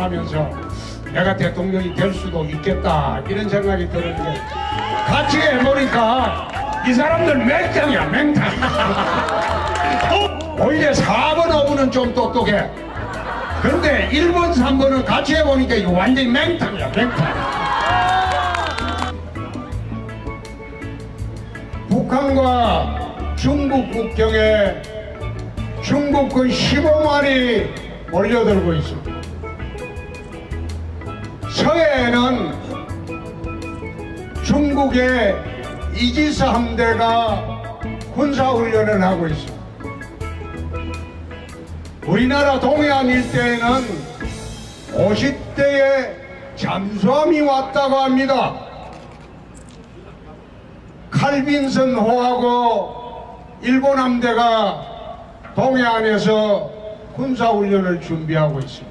하면서 내가 대통령이 될 수도 있겠다 이런 생각이 드는데 같이 해보니까 이 사람들 맹탕이야 맹탕. 오히려 4번 5번은 좀 똑똑해. 그런데 1번 3번은 같이 해보니까 이거 완전히 맹탕이야 맹탕. 북한과 중국 국경에 중국군 15만이 몰려들고 있습니다. 서해에는 중국의 이지스 함대가 군사훈련을 하고 있습니다. 우리나라 동해안 일대에는 50대의 잠수함이 왔다고 합니다. 칼빈슨 호하고 일본 함대가 동해안에서 군사훈련을 준비하고 있습니다.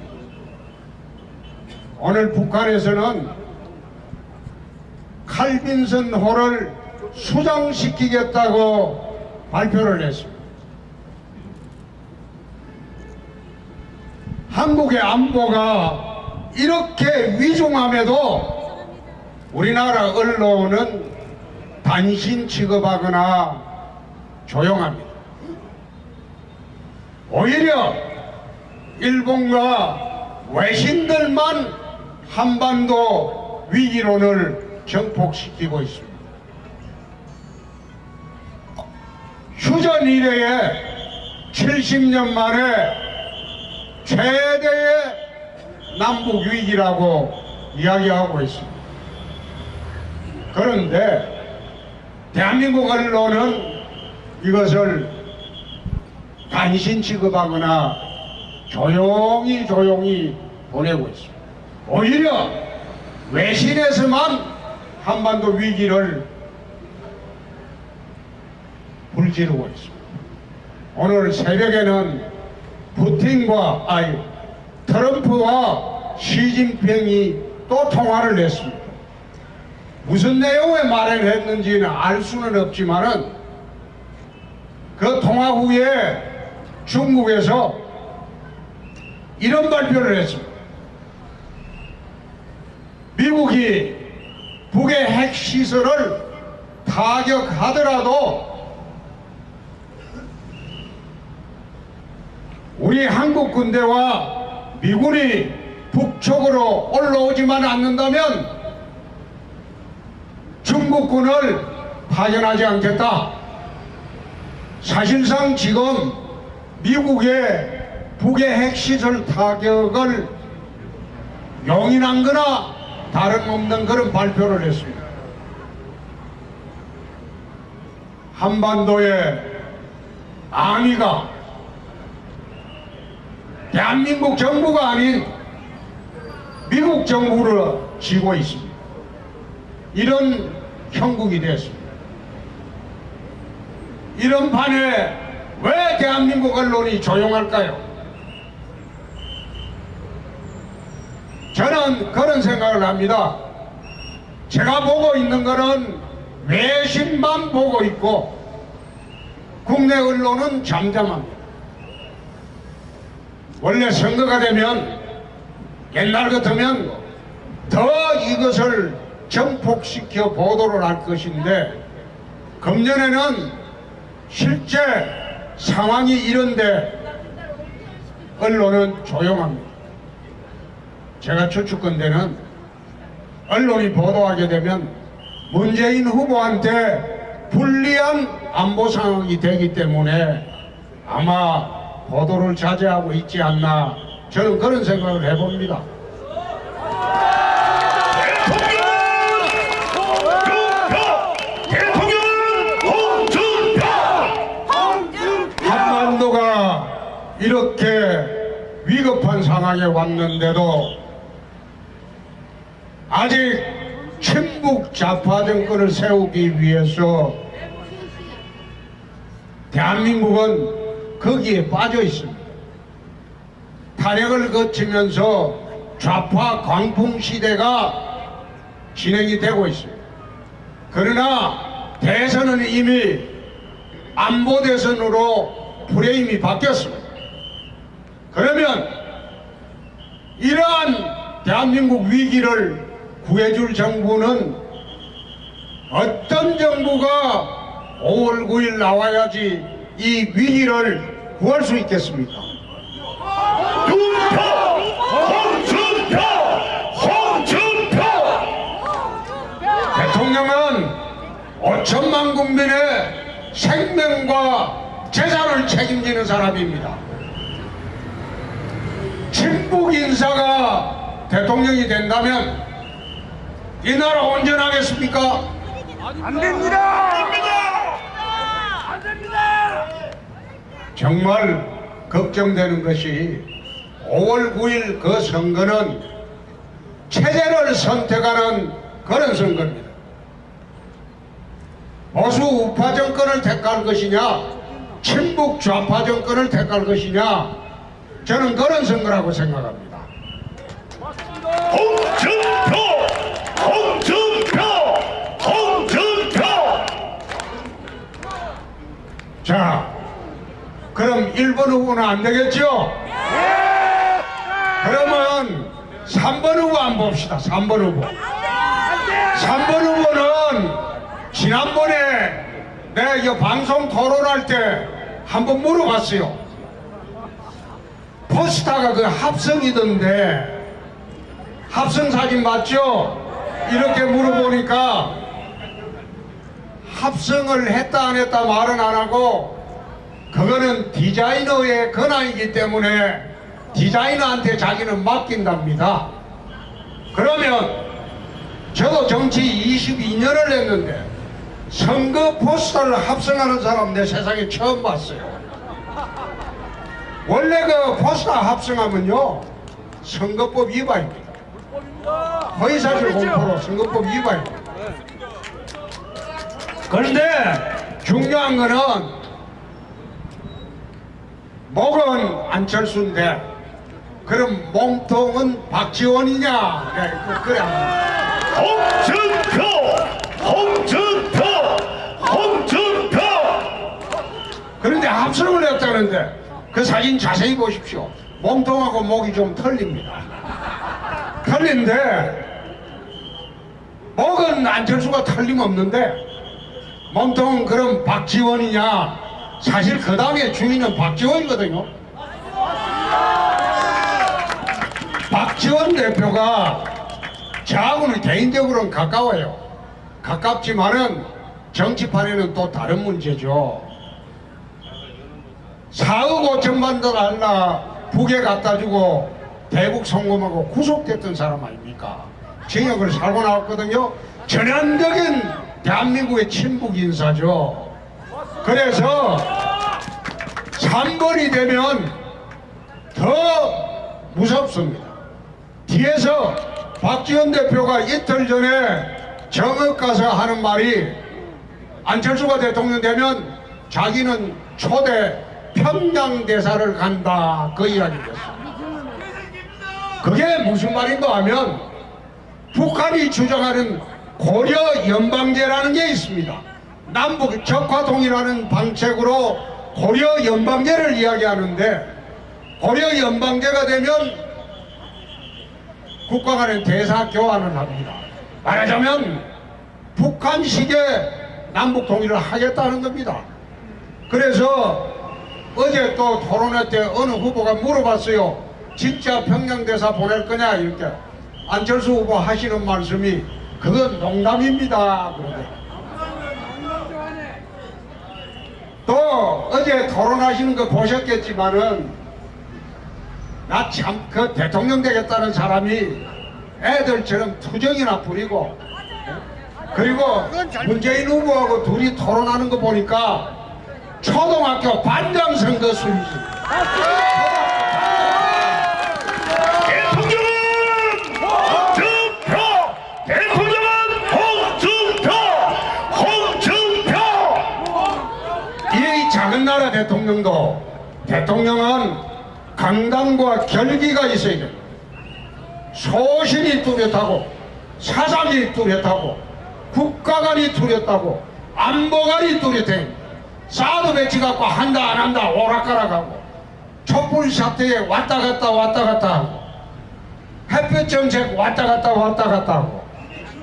오늘 북한에서는 칼빈슨 호를 수장시키겠다고 발표를 했습니다. 한국의 안보가 이렇게 위중함에도 우리나라 언론은 단신 취급하거나 조용합니다. 오히려 일본과 외신들만 한반도 위기론을 정폭시키고 있습니다. 휴전 이래에 70년 만에 최대의 남북 위기라고 이야기하고 있습니다. 그런데 대한민국 언론은 이것을 단신 취급하거나 조용히 보내고 있습니다. 오히려 외신에서만 한반도 위기를 불지르고 있습니다. 오늘 새벽에는 트럼프와 시진핑이 또 통화를 했습니다. 무슨 내용의 말을 했는지는 알 수는 없지만은 그 통화 후에 중국에서 이런 발표를 했습니다. 미국이 북의 핵시설을 타격하더라도 우리 한국 군대와 미군이 북쪽으로 올라오지만 않는다면 중국군을 파견하지 않겠다. 사실상 지금 미국의 북의 핵시설 타격을 용인한 거나 다름없는 그런 발표를 했습니다. 한반도의 안위가 대한민국 정부가 아닌 미국 정부를 쥐고 있습니다. 이런 형국이 됐습니다. 이런 판에 왜 대한민국 언론이 조용할까요? 저는 그런 생각을 합니다. 제가 보고 있는 거는 외신만 보고 있고 국내 언론은 잠잠합니다. 원래 선거가 되면 옛날 같으면 더 이것을 정폭시켜 보도를 할 것인데 금년에는 실제 상황이 이런데 언론은 조용합니다. 제가 추측컨대는 언론이 보도하게 되면 문재인 후보한테 불리한 안보 상황이 되기 때문에 아마 보도를 자제하고 있지 않나 저는 그런 생각을 해봅니다. 한반도가 이렇게 위급한 상황에 왔는데도 아직 친북 좌파 정권을 세우기 위해서 대한민국은 거기에 빠져 있습니다. 탄핵을 거치면서 좌파 광풍 시대가 진행이 되고 있습니다. 그러나 대선은 이미 안보 대선으로 프레임이 바뀌었습니다. 그러면 이러한 대한민국 위기를 구해줄 정부는 어떤 정부가 5월 9일 나와야지 이 위기를 구할 수 있겠습니까? 눈표! 홍준표! 홍준표! 대통령은 5천만 국민의 생명과 재산을 책임지는 사람입니다. 친북 인사가 대통령이 된다면 이 나라 온전하겠습니까? 안 됩니다! 안 됩니다! 정말 걱정되는 것이 5월 9일 그 선거는 체제를 선택하는 그런 선거입니다. 보수 우파 정권을 택할 것이냐 친북 좌파 정권을 택할 것이냐 저는 그런 선거라고 생각합니다. 홍준표! 홍준표! 홍준표! 자, 그럼 1번 후보는 안 되겠죠? 그러면 3번 후보 안 봅시다. 3번 후보. 3번 후보는 지난번에 내가 이 방송 토론할 때 한번 물어봤어요. 포스터가 그 합성이던데 합성 사진 맞죠? 이렇게 물어보니까 합성을 했다 안 했다 말은 안 하고 그거는 디자이너의 권한이기 때문에 디자이너한테 자기는 맡긴답니다. 그러면 저도 정치 22년을 했는데 선거 포스터를 합성하는 사람 내 세상에 처음 봤어요. 원래 그 포스터 합성하면요 선거법 위반입니다. 허위사실 공포로 선거법 위반입니다. 그런데 중요한 거는 목은 안철수인데 그럼 몸통은 박지원이냐? 그래. 홍준표! 홍준표! 홍준표! 그런데 합성을 했다는데 그 사진 자세히 보십시오. 몸통하고 목이 좀 틀립니다. 틀린데 목은 안철수가 틀림없는데 몸통은 그럼 박지원이냐? 사실 그 다음에 주인은 박지원이거든요. 박지원 대표가 저하고는 개인적으로는 가까워요. 가깝지만은 정치판에는 또 다른 문제죠. 4억 5천만 달러 북에 갖다 주고 대북 송금하고 구속됐던 사람 아닙니까? 징역을 살고 나왔거든요. 전형적인 대한민국의 친북 인사죠. 그래서 3번이 되면 더 무섭습니다. 뒤에서 박지원 대표가 이틀 전에 정읍 가서 하는 말이 안철수가 대통령 되면 자기는 초대 평양대사를 간다 그 이야기였습니다. 그게 무슨 말인가 하면 북한이 주장하는 고려 연방제라는 게 있습니다. 남북 적화통일하는 방책으로 고려 연방제를 이야기하는데 고려 연방제가 되면 국가 간의 대사 교환을 합니다. 말하자면 북한식의 남북 통일을 하겠다는 겁니다. 그래서 어제 또 토론회 때 어느 후보가 물어봤어요. 진짜 평양대사 보낼 거냐 이렇게. 안철수 후보 하시는 말씀이 그건 농담입니다. 그러더라고요. 또 어제 토론하시는 거 보셨겠지만은 나 참 그 대통령 되겠다는 사람이 애들처럼 투정이나 부리고 그리고 문재인 후보하고 둘이 토론하는 거 보니까 초등학교 반장 선거 수준이 대통령은 홍준표! 대통령은 홍준표! 홍준표! 이 작은 나라 대통령은 강단과 결기가 있어야 돼요. 소신이 뚜렷하고 사상이 뚜렷하고 국가관이 뚜렷하고 안보관이 뚜렷해. 사드 배치 갖고 한다 안 한다 오락가락하고 촛불 사태에 왔다 갔다 하고 햇볕 정책 왔다 갔다 하고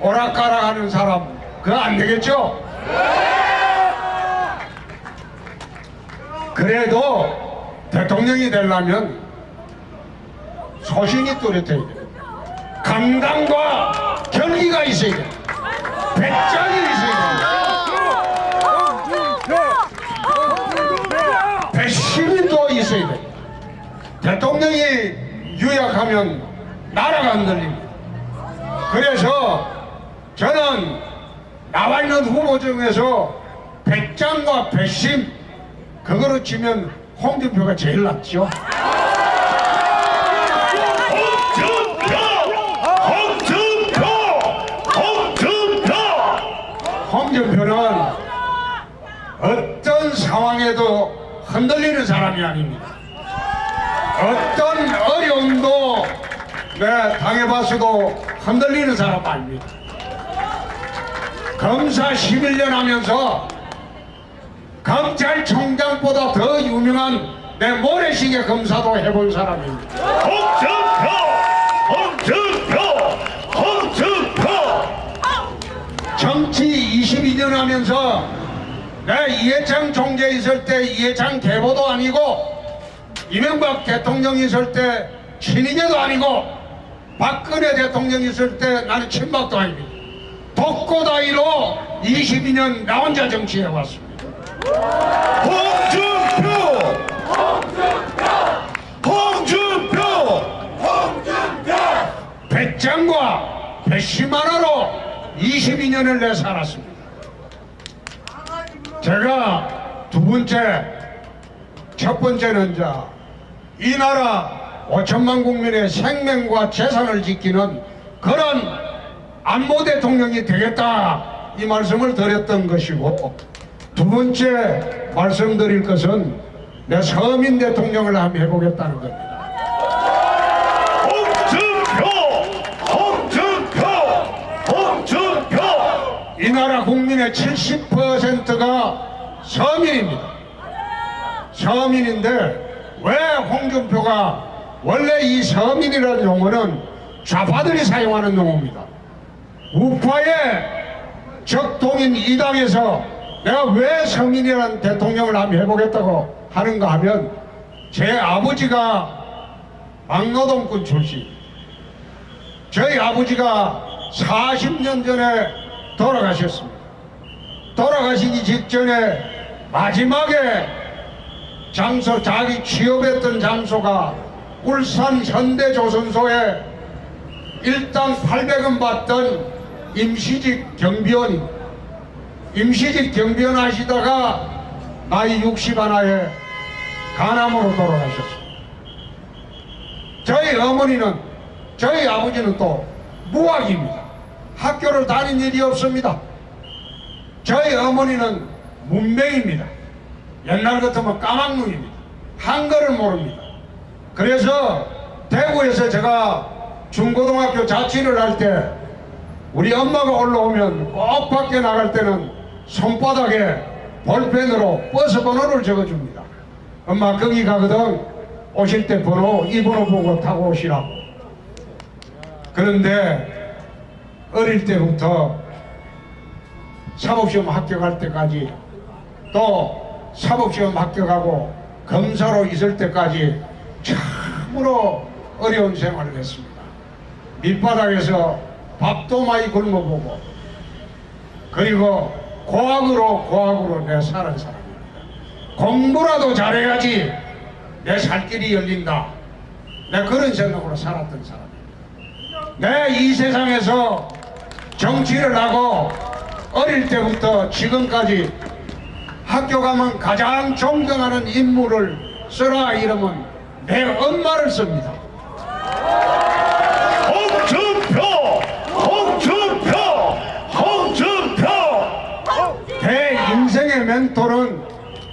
오락가락 하는 사람 그거 안 되겠죠? 그래도 대통령이 되려면 소신이 뚜렷해야 돼. 강단과 결기가 있어야 돼. 배짱이 있어야 돼. 배심이 또 있어야 돼. 대통령이 유약하면 나라가 흔들립니다. 그래서 저는 나와 있는 후보 중에서 배짱과 배심 그거로 치면 홍준표가 제일 낫죠. 홍준표는 어떤 상황에도 흔들리는 사람이 아닙니다. 어떤 어려움도 당해봤어도 흔들리는 사람 아닙니다. 검사 11년 하면서 검찰총장보다 더 유명한 내 모래시계 검사도 해본 사람입니다. 홍준표! 정치 22년 하면서 내 이해창 총재 있을 때 이해창 계보도 아니고 이명박 대통령 있을 때 친이계도 아니고 박근혜 대통령 있을 때 나는 친박도 아닙니다. 독고다이로 22년 나 혼자 정치해왔습니다. 홍준표! 배짱과 배심 하나로 22년을 내 살았습니다. 제가 두 번째, 첫 번째는 이 나라 5천만 국민의 생명과 재산을 지키는 그런 안보 대통령이 되겠다 이 말씀을 드렸던 것이고, 두 번째 말씀드릴 것은 내 서민 대통령을 한번 해보겠다는 겁니다. 홍준표! 이 나라 국민의 70%가 서민입니다. 서민인데 왜 홍준표가, 원래 이 서민이라는 용어는 좌파들이 사용하는 용어입니다. 우파의 적동인 이 당에서 내가 왜 서민이라는 대통령을 한번 해보겠다고 하는가 하면, 제 아버지가 막노동꾼 출신, 저희 아버지가 40년 전에 돌아가셨습니다. 돌아가시기 직전에 마지막에 장소, 자기 취업했던 장소가 울산 현대조선소에 일당 800원 받던 임시직 경비원입니다. 임시직 경비원 하시다가 나이 60 하나에 간암으로 돌아가셨습니다. 저희 어머니는, 저희 아버지는 또 무학입니다. 학교를 다닌 일이 없습니다. 저희 어머니는 문맹입니다. 옛날 같으면 까막눈입니다. 한글을 모릅니다. 그래서 대구에서 제가 중고등학교 자취를 할 때 우리 엄마가 올라오면 꼭 밖에 나갈 때는 손바닥에 볼펜으로 버스 번호를 적어줍니다. 엄마 거기 가거든, 오실 때 번호, 이 번호 보고 타고 오시라고. 그런데 어릴 때부터 사법시험 합격할 때까지, 또 사법시험 합격하고 검사로 있을 때까지 참으로 어려운 생활을 했습니다. 밑바닥에서 밥도 많이 굶어보고, 그리고 고학으로 내 사는 사람입니다. 공부라도 잘해야지 내 살 길이 열린다, 내 그런 생각으로 살았던 사람입니다. 내 이 세상에서 정치를 하고 어릴 때부터 지금까지 학교 가면 가장 존경하는 인물을 써라 이러면 내 엄마를 씁니다. 홍준표! 내 인생의 멘토는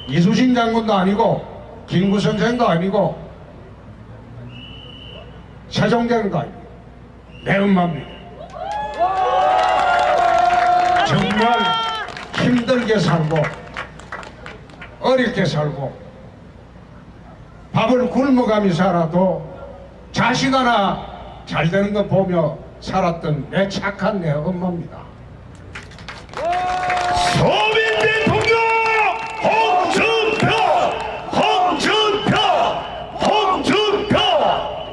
이수신 장군도 아니고 김구 선생도 아니고 세종대왕도 아니고 내 엄마입니다. 정말 힘들게 살고 어렵게 살고 밥을 굶어가며 살아도 자식 하나 잘 되는 거 보며 살았던 내 착한 내 엄마입니다. 서민 대통령 홍준표.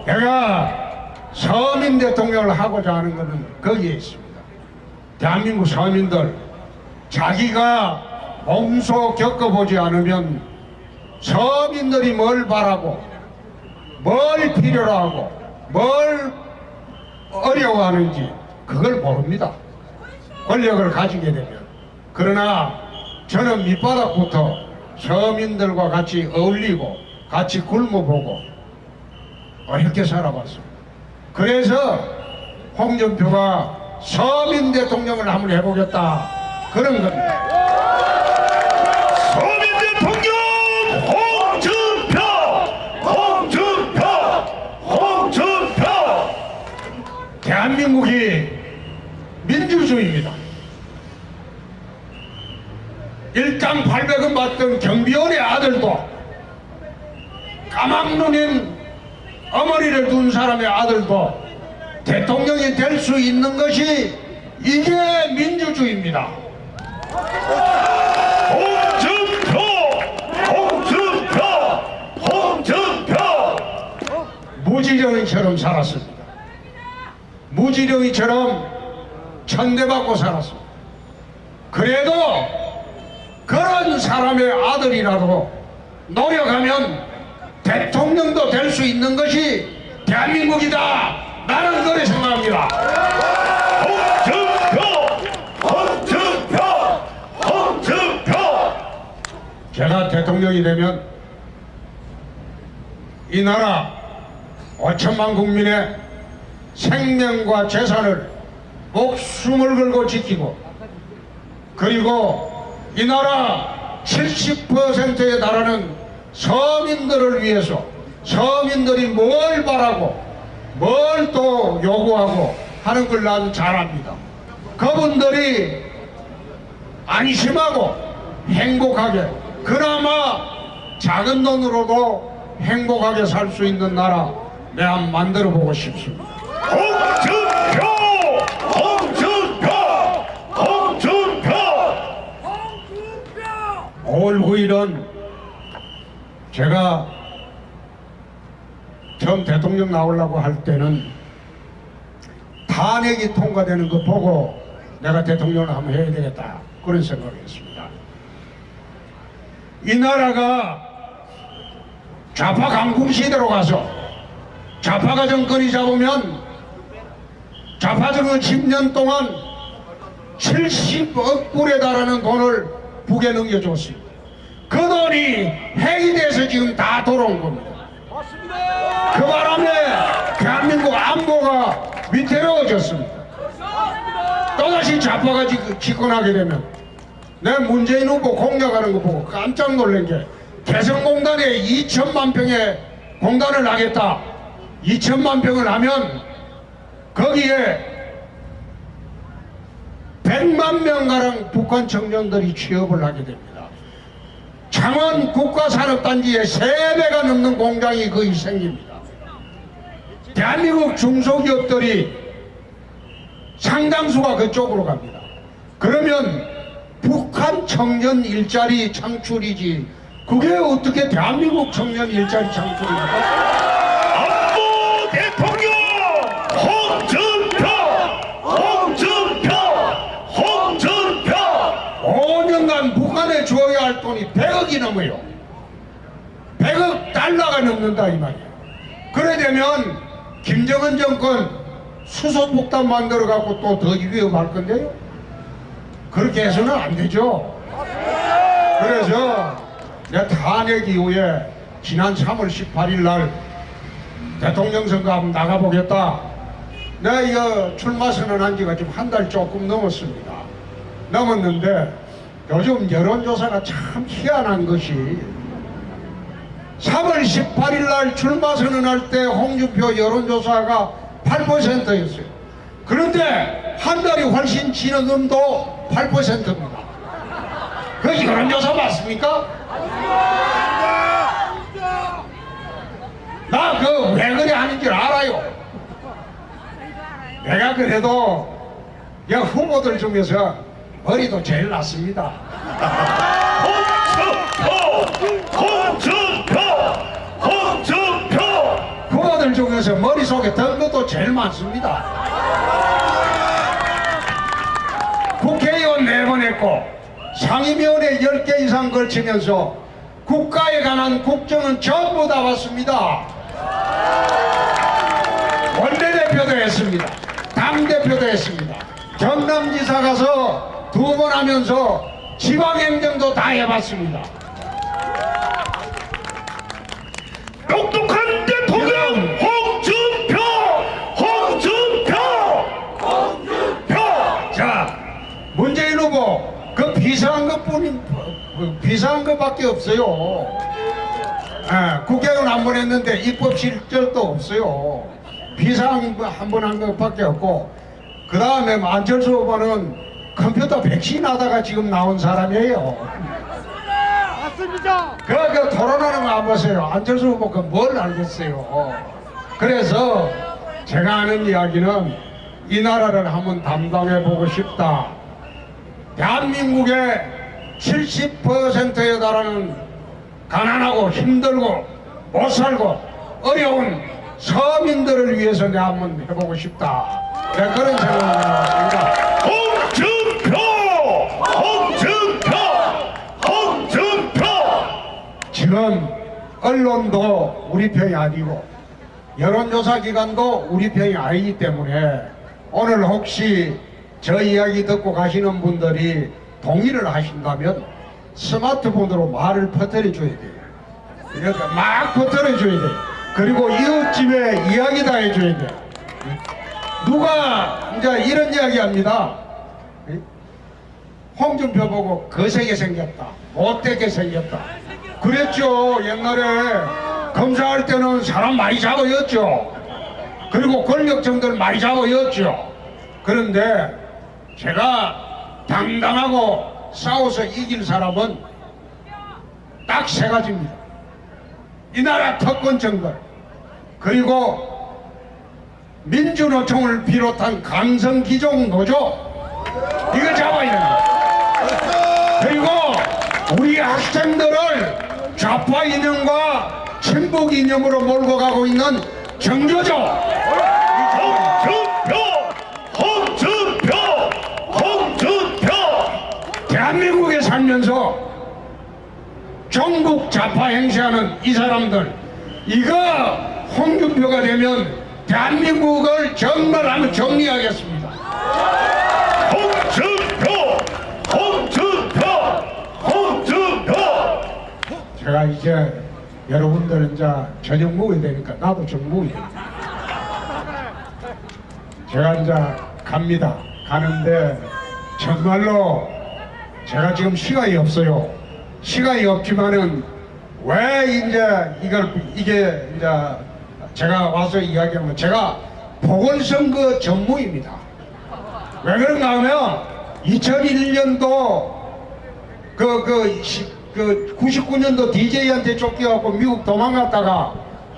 내가 서민 대통령을 하고자 하는 것은 거기에 있습니다. 대한민국 서민들, 자기가 몸소 겪어보지 않으면 서민들이 뭘 바라고 뭘 필요로 하고 뭘 어려워하는지 그걸 모릅니다. 권력을 가지게 되면. 그러나 저는 밑바닥부터 서민들과 같이 어울리고 같이 굶어보고 이렇게 살아봤습니다. 그래서 홍준표가 서민 대통령을 한번 해보겠다 그런 겁니다. 서민 대통령 홍준표. 대한민국이 민주주의입니다. 일당 800원 받던 경비원의 아들도 까막눈인 어머니를 둔 사람의 아들도 대통령이 될 수 있는 것이 이게 민주주의입니다. 홍준표. 무지렁이처럼 살았습니다. 무지렁이처럼 천대받고 살았습니다. 그래도 그런 사람의 아들이라도 노력하면 대통령도 될 수 있는 것이 대한민국이다. 나는 그렇게 생각합니다. 홍준표. 제가 대통령이 되면 이 나라 5천만 국민의 생명과 재산을 목숨을 걸고 지키고, 그리고 이 나라 70%에 달하는 서민들을 위해서 서민들이 뭘 바라고 뭘 또 요구하고 하는 걸 난 잘 압니다. 그분들이 안심하고 행복하게, 그나마 작은 돈으로도 행복하게 살 수 있는 나라 내가 한번 만들어 보고 싶습니다. 홍준표. 5월 9일은 제가 처음 대통령 나오려고 할 때는 탄핵이 통과되는 거 보고 내가 대통령을 한번 해야 되겠다 그런 생각을 했습니다. 이 나라가 좌파 강국 시대로 가서 좌파가 정권이 잡으면 좌파 정권 10년 동안 70억 불에 달하는 돈을 북에 넘겨줬습니다. 그 돈이 핵이 돼서 지금 다 돌아온 겁니다. 그 바람에 대한민국 안보가 위태로워졌습니다. 또다시 좌파가 집권하게 되면 내 문재인 후보 공약하는 거 보고 깜짝 놀란 게, 개성공단에 2천만 평의 공단을 하겠다. 2천만 평을 하면 거기에 100만 명가량 북한 청년들이 취업을 하게 됩니다. 창원 국가산업단지에 3배가 넘는 공장이 거의 생깁니다. 대한민국 중소기업들이 상당수가 그쪽으로 갑니다. 그러면 북한 청년 일자리 창출이지 그게 어떻게 대한민국 청년 일자리 창출입니까? 안보 대통령 홍준표. 5년간 북한에 줘야 할 돈이 100억이 넘어요. 100억 달러가 넘는다 이 말이에요. 그래 되면 김정은 정권 수소폭탄 만들어 갖고 또 더 위협할 건데요. 그렇게 해서는 안 되죠. 그래서 내 탄핵 이후에 지난 3월 18일 날 대통령 선거 한번 나가보겠다. 내가 이거 출마 선언한 지가 지금 한 달 조금 넘었습니다. 넘었는데 요즘 여론조사가 참 희한한 것이 3월 18일 날 출마 선언할 때 홍준표 여론조사가 8%였어요. 그런데 한 달이 훨씬 지나금도 8%입니다. 그 여론조사 맞습니까? 나 그 왜 그래 하는 줄 알아요. 내가 그래도 여 후보들 중에서 머리도 제일 낫습니다. 홍준표! 홍준표! 후보들 중에서 머릿속에 든 것도 제일 많습니다. 국회의원 4번 했고 상임위원회 10개 이상 걸치면서 국가에 관한 국정은 전부 다 봤습니다. 원내대표도 했습니다. 당대표도 했습니다. 경남지사 가서 2번 하면서 지방행정도 다 해봤습니다. 똑똑한 대통령 홍준표! 홍준표! 홍준표! 자, 문재인 후보 그 비상한 것밖에 없어요. 국회의원 한 번 했는데 입법 실적도 없어요. 비상 한 번 한 것밖에 없고, 그 다음에 안철수 후보는 컴퓨터 백신 하다가 지금 나온 사람이에요. 맞습니다. 그 토론하는 거 안 보세요. 안철수 후보 그 뭘 알겠어요. 그래서 제가 하는 이야기는 이 나라를 한번 담당해 보고 싶다. 대한민국의 70%에 달하는 가난하고 힘들고 못 살고 어려운 서민들을 위해서 내가 한번 해보고 싶다. 네, 그런 생각을 해봤습니다. 홍준표! 홍준표! 홍준표! 지금 언론도 우리 편이 아니고 여론조사 기관도 우리 편이 아니기 때문에 오늘 혹시 저 이야기 듣고 가시는 분들이 동의를 하신다면 스마트폰으로 말을 퍼뜨려 줘야 돼요. 이렇게 막 퍼뜨려 줘야 돼요. 그리고 이웃집에 이야기 다 해줘야 돼요. 누가 이제 이런 이야기 합니다. 홍준표 보고 거세게 생겼다, 못되게 생겼다. 그랬죠. 옛날에 검사할 때는 사람 많이 잡아였죠. 그리고 권력층들 많이 잡아였죠. 그런데 제가 당당하고 싸워서 이길 사람은 딱 3가지입니다. 이 나라 특권층들, 그리고 민주노총을 비롯한 강성기종 노조, 이거 잡아야 됩니다. 그리고 우리 학생들을 좌파 이념과 친북 이념으로 몰고 가고 있는 정교조, 홍준표! 홍준표! 홍준표! 대한민국에 살면서 전국 좌파 행세하는 이 사람들, 이거 홍준표가 되면 대한민국을 정말 한번 정리하겠습니다. 홍준표! 홍준표! 홍준표! 제가 이제 여러분들 이제 저녁 먹어야 되니까 나도 좀 먹어야 됩니다. 제가 이제 갑니다. 가는데 정말로 제가 지금 시간이 없어요. 시간이 없지만은 왜 이제 이게 이제 제가 와서 이야기하면 제가 보궐선거 전무입니다. 왜 그런가 하면 2001년도 99년도 DJ한테 쫓겨갖고 미국 도망갔다가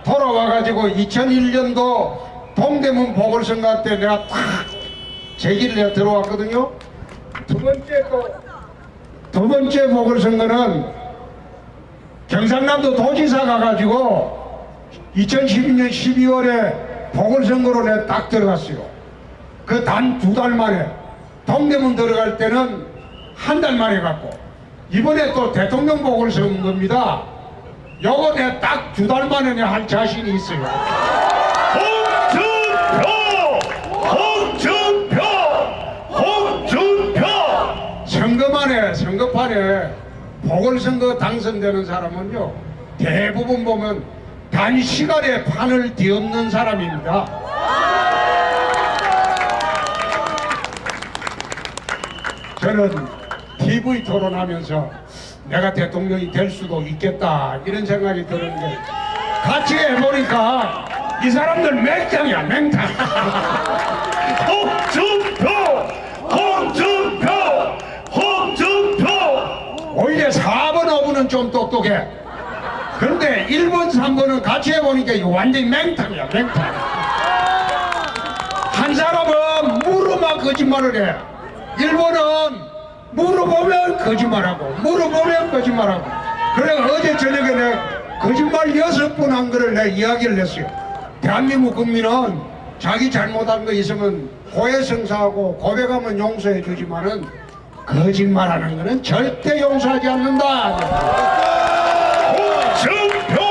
돌아와가지고 2001년도 동대문 보궐선거 때 내가 탁 제기를 해 들어왔거든요. 두 번째 보궐선거는 경상남도 도지사 가가지고 2012년 12월에 보궐선거로 내가 딱 들어갔어요. 그 단 2달 만에. 동대문 들어갈 때는 한 달 만에 갔고, 이번에 또 대통령 보궐선거입니다. 요거 내가 딱 2달 만에 내가 할 자신이 있어요. 홍준표! 홍준표! 선거판에 보궐선거 당선되는 사람은요, 대부분 보면 단시간에 판을 뒤엎는 사람입니다. 저는 TV 토론하면서 내가 대통령이 될 수도 있겠다 이런 생각이 드는 게, 같이 해보니까 이 사람들 맹탕이야, 맹탕. 홍준표! 홍준표! 홍준표! 오히려 4번, 5번은 좀 똑똑해. 그런데 1번, 3번은 같이 해보니까 이거 완전히 맹탕이야, 맹탕. 한 사람은 거짓말을 해. 일본은 물어보면 거짓말하고 물어보면 거짓말하고. 그래 어제 저녁에 내가 거짓말 6번 한 거를 내가 이야기를 했어요. 대한민국 국민은 자기 잘못한 거 있으면 고해성사하고 고백하면 용서해 주지만은 거짓말하는 거는 절대 용서하지 않는다. 홍준표!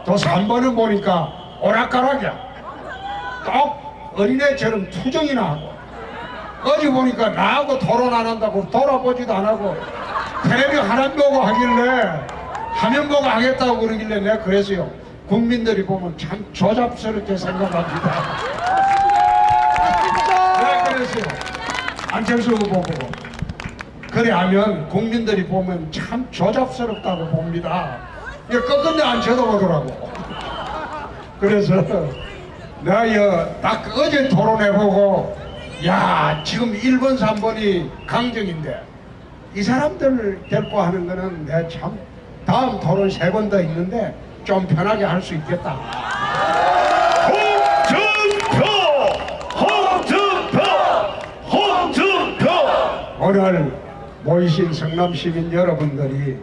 또 3번은 보니까 오락가락이야. 똑 어린애처럼 투정이나 하고. 어제 보니까 나하고 토론 안 한다고 돌아보지도 안 하고 텔레비 화면 보고 하길래 화면 보고 하겠다고 그러길래 내가 그랬어요. 국민들이 보면 참 조잡스럽게 생각합니다. 내가 그랬어요. 안철수 후보 보고 그래 하면 국민들이 보면 참 조잡스럽다고 봅니다. 이게 끝끝내 안 쳐다보더라고. 그래서 내가 딱 어제 토론해보고 야 지금 1번 3번이 강정인데 이 사람들 데리고 하는 거는 내가 참 다음 토론 3번 더 있는데 좀 편하게 할 수 있겠다. 홍준표! 오늘 모이신 성남 시민 여러분들이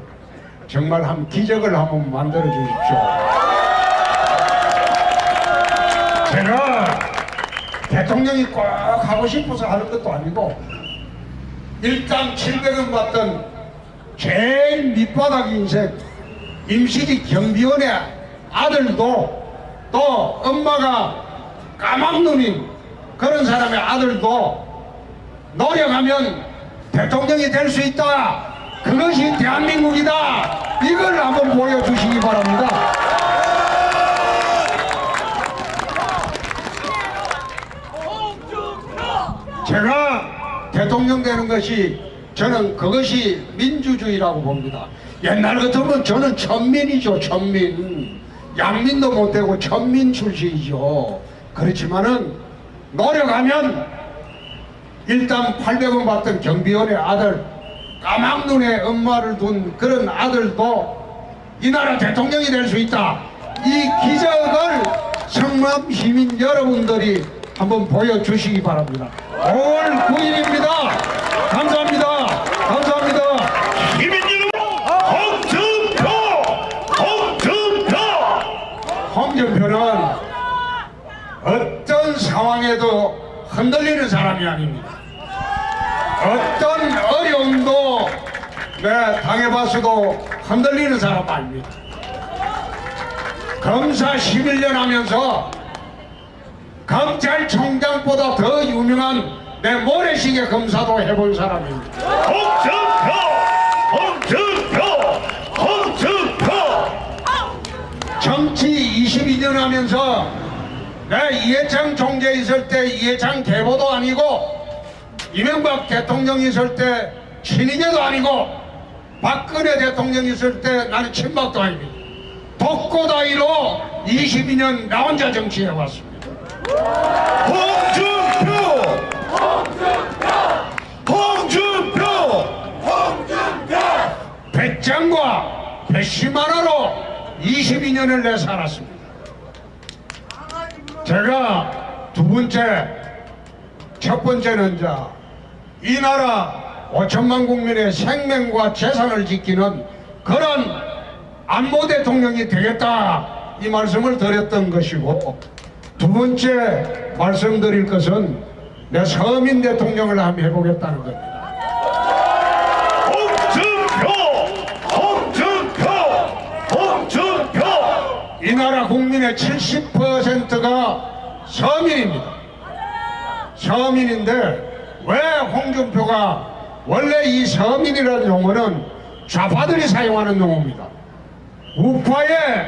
정말 한 기적을 한번 만들어 주십시오. 제가 대통령이 꼭 하고 싶어서 하는 것도 아니고 일당 700원 받던 제일 밑바닥 인생 임시직 경비원의 아들도 또 엄마가 까막눈인 그런 사람의 아들도 노력하면 대통령이 될 수 있다. 그것이 대한민국이다. 이걸 한번 보여주시기 바랍니다. 제가 대통령 되는 것이 저는 그것이 민주주의라고 봅니다. 옛날 같으면 저는 천민이죠. 천민. 양민도 못되고 천민 출신이죠. 그렇지만은 노력하면 일단 800원 받던 경비원의 아들 까막눈에 엄마를 둔 그런 아들도 이 나라 대통령이 될 수 있다. 이 기적을 성남 시민 여러분들이 한번 보여주시기 바랍니다. 5월 9일입니다. 감사합니다. 감사합니다. 시민 여러분, 홍준표는 어떤 상황에도 흔들리는 사람이 아닙니다. 어떤 어려움도 당해봤어도 흔들리는 사람 아닙니다. 검사 11년 하면서 검찰총장보다 더 유명한 내 모래시계 검사도 해본 사람입니다. 홍준표! 정치 22년 하면서 내 이해창 총재 있을 때 이해창 계보도 아니고 이명박 대통령 있을 때 친이계도 아니고 박근혜 대통령 있을 때 나는 친박도 아닙니다. 독고다이로 22년 나 혼자 정치해왔습니다. 홍준표! 배짱과 배심하나로 22년을 내 살았습니다. 제가 두 번째, 첫 번째는 이 나라 5천만 국민의 생명과 재산을 지키는 그런 안보 대통령이 되겠다 이 말씀을 드렸던 것이고, 두 번째 말씀드릴 것은 내 서민 대통령을 한번 해보겠다는 겁니다. 홍준표! 이 나라 국민의 70%가 서민입니다. 서민인데 왜 홍준표가 원래 이 서민이라는 용어는 좌파들이 사용하는 용어입니다. 우파의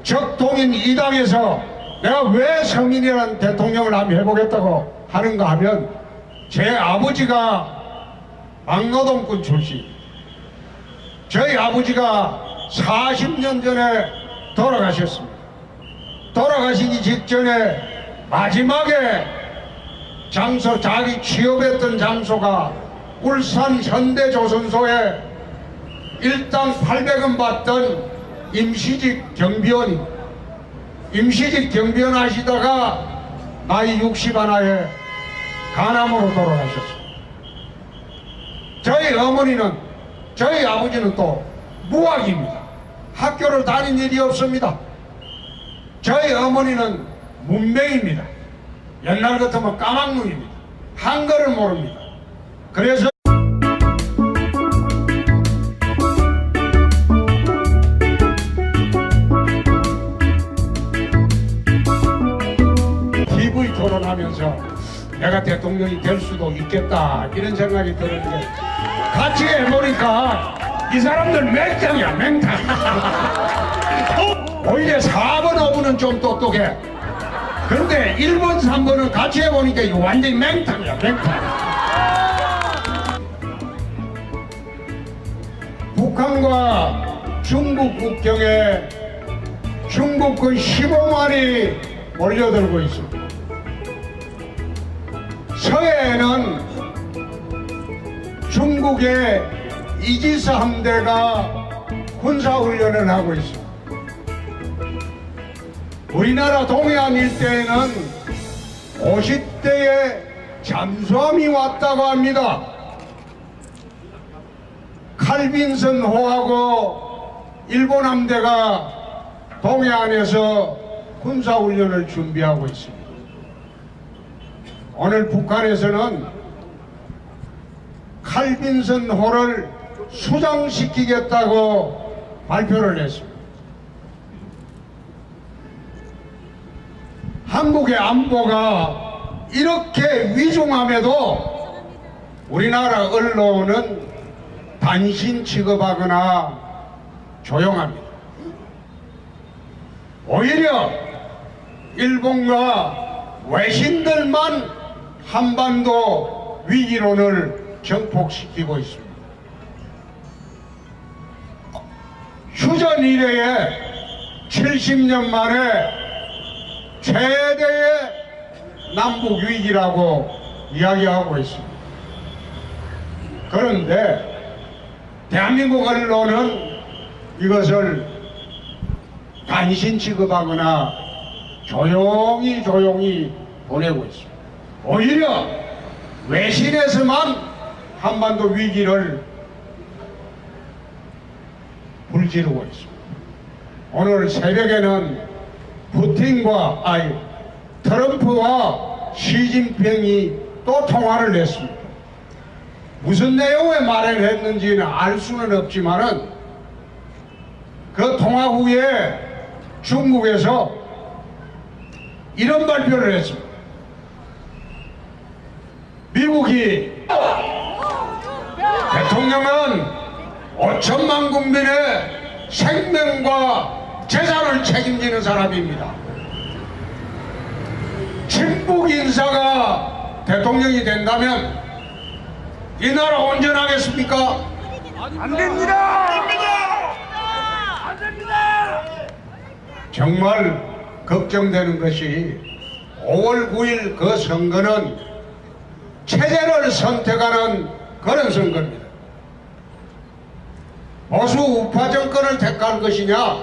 적동인 이 당에서 내가 왜 서민이라는 대통령을 한번 해보겠다고 하는가 하면 제 아버지가 막노동꾼 출신, 저희 아버지가 40년 전에 돌아가셨습니다. 돌아가시기 직전에 마지막에 장소, 자기 취업했던 장소가 울산 현대조선소에 일당 800원 받던 임시직 경비원입니다. 임시직 경비원 하시다가 나이 61에 간암으로 돌아가셨습니다. 저희 어머니는, 저희 아버지는 또 무학입니다. 학교를 다닌 일이 없습니다. 저희 어머니는 문맹입니다. 옛날 같으면 까막눈입니다. 한글을 모릅니다. 그래서 TV 토론하면서 내가 대통령이 될 수도 있겠다 이런 생각이 드는데 같이 해보니까 이 사람들 맹탕이야, 맹탕. 오히려 4번 5번은 좀 똑똑해. 그런데 1번 3번은 같이 해보니까 이거 완전히 맹탕이야, 맹탕. 북한과 중국 국경에 중국군 15만이 몰려들고 있습니다. 서해에는 중국의 이지스 함대가 군사훈련을 하고 있습니다. 우리나라 동해안 일대에는 50대의 잠수함이 왔다고 합니다. 칼빈선호하고 일본 함대가 동해안에서 군사훈련을 준비하고 있습니다. 오늘 북한에서는 칼빈선호를 수장시키겠다고 발표를 했습니다. 한국의 안보가 이렇게 위중함에도 우리나라 언론은 단신 취급하거나 조용합니다. 오히려 일본과 외신들만 한반도 위기론을 정폭시키고 있습니다. 휴전 이래에 70년 만에 최대의 남북 위기라고 이야기하고 있습니다. 그런데 대한민국 언론은 이것을 단신 취급하거나 조용히 보내고 있습니다. 오히려 외신에서만 한반도 위기를 불지르고 있습니다. 오늘 새벽에는 트럼프와 시진핑이 또 통화를 했습니다. 무슨 내용의 말을 했는지는 알 수는 없지만은 그 통화 후에 중국에서 이런 발표를 했습니다. 미국이 대통령은 5천만 국민의 생명과 재산을 책임지는 사람입니다. 친북 인사가 대통령이 된다면 이 나라 온전하겠습니까? 안 됩니다! 안 됩니다! 정말 걱정되는 것이 5월 9일 그 선거는 체제를 선택하는 그런 선거입니다. 보수 우파 정권을 택할 것이냐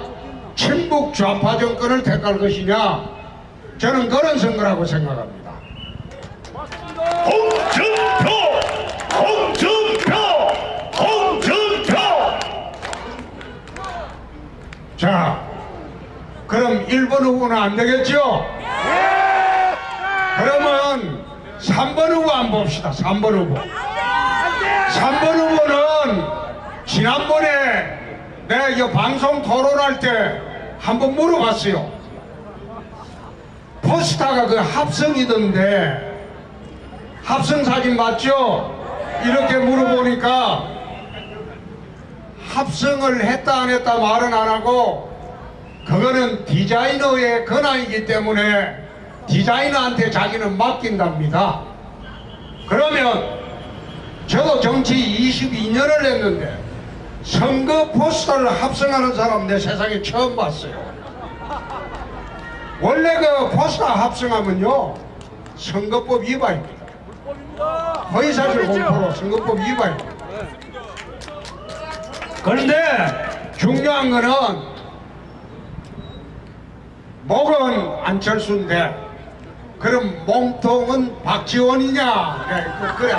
친북 좌파 정권을 택할 것이냐 저는 그런 선거라고 생각합니다. 홍준표! 홍준표! 홍준표! 자, 그럼 1번 후보는 안 되겠죠? 그러면 3번 후보 안 봅시다. 3번 후보. 3번 후보는 지난번에 내가 이 방송 토론할 때 한번 물어봤어요. 포스터가 그 합성이던데 합성 사진 맞죠? 이렇게 물어보니까 합성을 했다 안 했다 말은 안 하고 그거는 디자이너의 권한이기 때문에 디자이너한테 자기는 맡긴답니다. 그러면 저도 정치 22년을 했는데 선거 포스터를 합성하는 사람 내 세상에 처음 봤어요. 원래 그 포스터 합성하면요 선거법 위반입니다. 허위사실 공표로 선거법 위반입니다. 그런데 중요한 거는 목은 안철수인데 그럼 몸통은 박지원이냐? 네, 그래.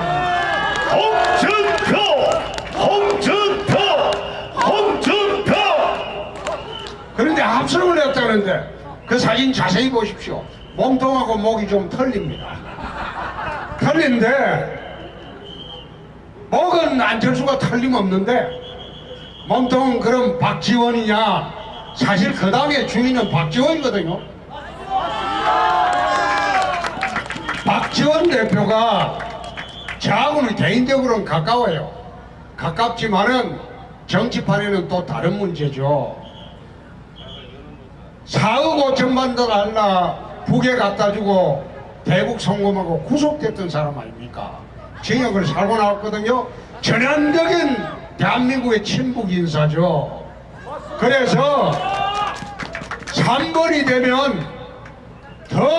홍준표! 홍준표! 홍준표! 그런데 합성을 했다는데 그 사진 자세히 보십시오. 몸통하고 목이 좀 틀립니다. 틀린데 목은 안철수가 틀림없는데 몸통은 그럼 박지원이냐? 사실 그 다음에 주인은 박지원이거든요. 박지원 대표가 저하고는 개인적으로는 가까워요. 가깝지만은 정치판에는 또 다른 문제죠. 4억 5천만 원 달러 북에 갖다 주고 대북 송금하고 구속됐던 사람 아닙니까? 징역을 살고 나왔거든요. 전형적인 대한민국의 친북 인사죠. 그래서 3번이 되면 더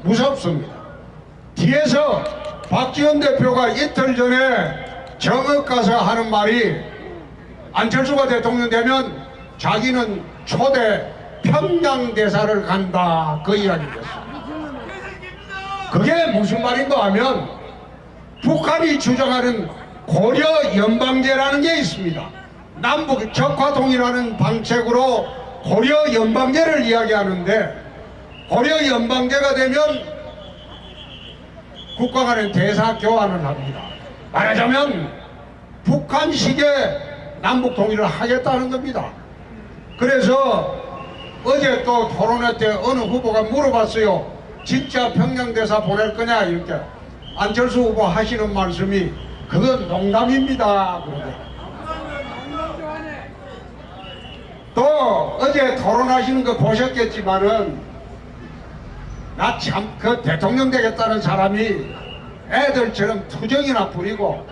무섭습니다. 뒤에서 박지원 대표가 이틀 전에 정읍 가서 하는 말이 안철수가 대통령 되면 자기는 초대 평양대사를 간다, 그 이야기였습니다. 그게 무슨 말인가 하면 북한이 주장하는 고려 연방제라는 게 있습니다. 남북 적화통일하는 방책으로 고려 연방제를 이야기하는데 고려 연방제가 되면 국가 간의 대사 교환을 합니다. 말하자면 북한식의 남북 통일을 하겠다는 겁니다. 그래서 어제 또 토론회 때 어느 후보가 물어봤어요. 진짜 평양대사 보낼 거냐 이렇게. 안철수 후보 하시는 말씀이 그건 농담입니다. 그러더라고요. 또 어제 토론하시는 거 보셨겠지만은 나 참 그 대통령 되겠다는 사람이 애들처럼 투정이나 부리고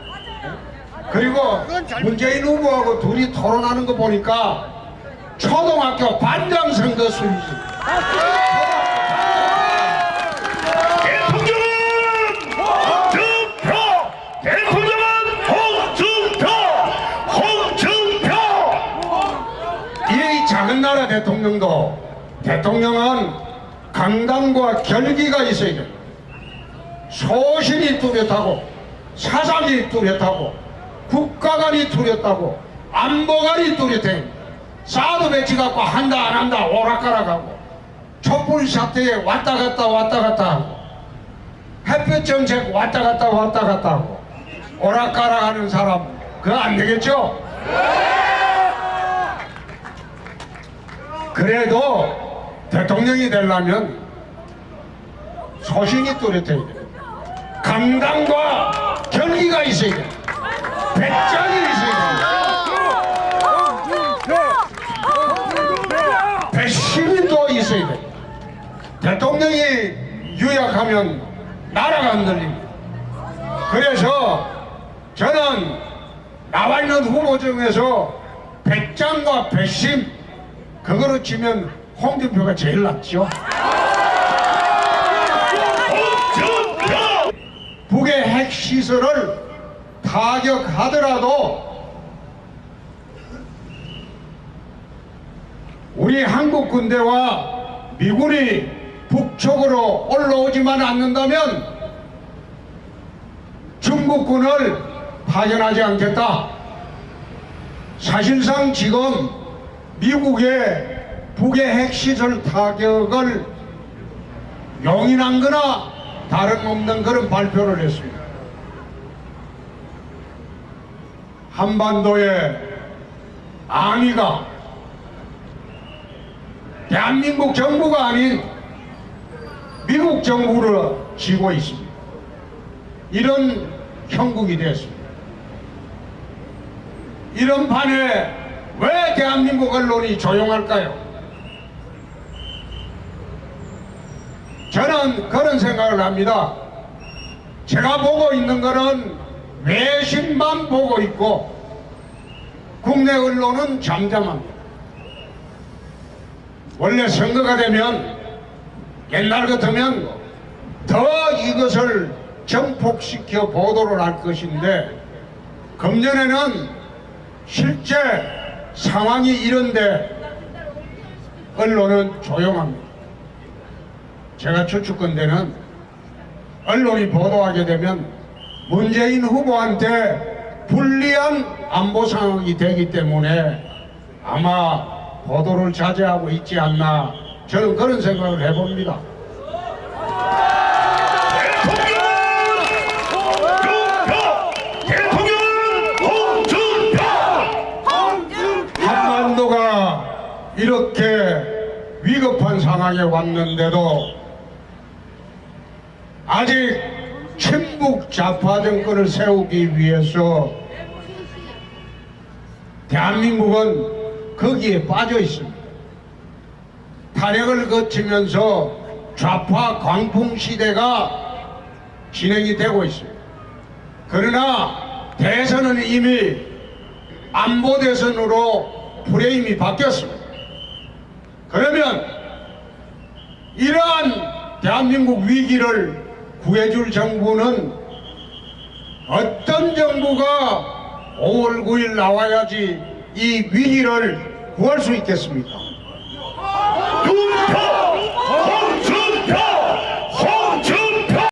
그리고 문재인 후보하고 둘이 토론하는 거 보니까 초등학교 반장 선거 수준이. 대통령은 홍준표! 대통령은 홍준표! 홍준표! 이 작은 나라 대통령은 강단과 결기가 있어야 돼요. 소신이 뚜렷하고 사상이 뚜렷하고 국가관이 뚜렷하고 안보관이 뚜렷해. 사드 배치 갖고 한다 안 한다 오락가락하고 촛불 사태에 왔다 갔다 하고 햇볕 정책 왔다 갔다 하고 오락가락하는 사람 그거 안 되겠죠? 그래도 대통령이 되려면 소신이 뚜렷해야 돼요. 강단과 결기가 있어야 돼요. 배짱이 있어야 돼요. 배심이 또 있어야 돼요. 대통령이 유약하면 나라가 흔들립니다. 그래서 저는 나와 있는 후보 중에서 배짱과 배심 그거로 치면 홍준표가 제일 낫죠. 북의 핵시설을 타격하더라도 우리 한국 군대와 미군이 북쪽으로 올라오지만 않는다면 중국군을 파견하지 않겠다. 사실상 지금 미국의 북의 핵시설 타격을 용인한 거나 다름없는 그런 발표를 했습니다. 한반도의 안위가 대한민국 정부가 아닌 미국 정부를 쥐고 있습니다. 이런 형국이 됐습니다. 이런 판에 왜 대한민국 언론이 조용할까요? 저는 그런 생각을 합니다. 제가 보고 있는 거는 외신만 보고 있고 국내 언론은 잠잠합니다. 원래 선거가 되면 옛날 같으면 더 이것을 전폭시켜 보도를 할 것인데 금년에는 실제 상황이 이런데 언론은 조용합니다. 제가 추측컨대는 언론이 보도하게 되면 문재인 후보한테 불리한 안보 상황이 되기 때문에 아마 보도를 자제하고 있지 않나, 저는 그런 생각을 해봅니다. 한반도가 이렇게 위급한 상황에 왔는데도 아직 친북 좌파 정권을 세우기 위해서 대한민국은 거기에 빠져 있습니다. 탄핵을 거치면서 좌파 광풍 시대가 진행이 되고 있습니다. 그러나 대선은 이미 안보 대선으로 프레임이 바뀌었습니다. 그러면 이러한 대한민국 위기를 구해줄 정부는 어떤 정부가 5월 9일 나와야지 이 위기를 구할 수 있겠습니까?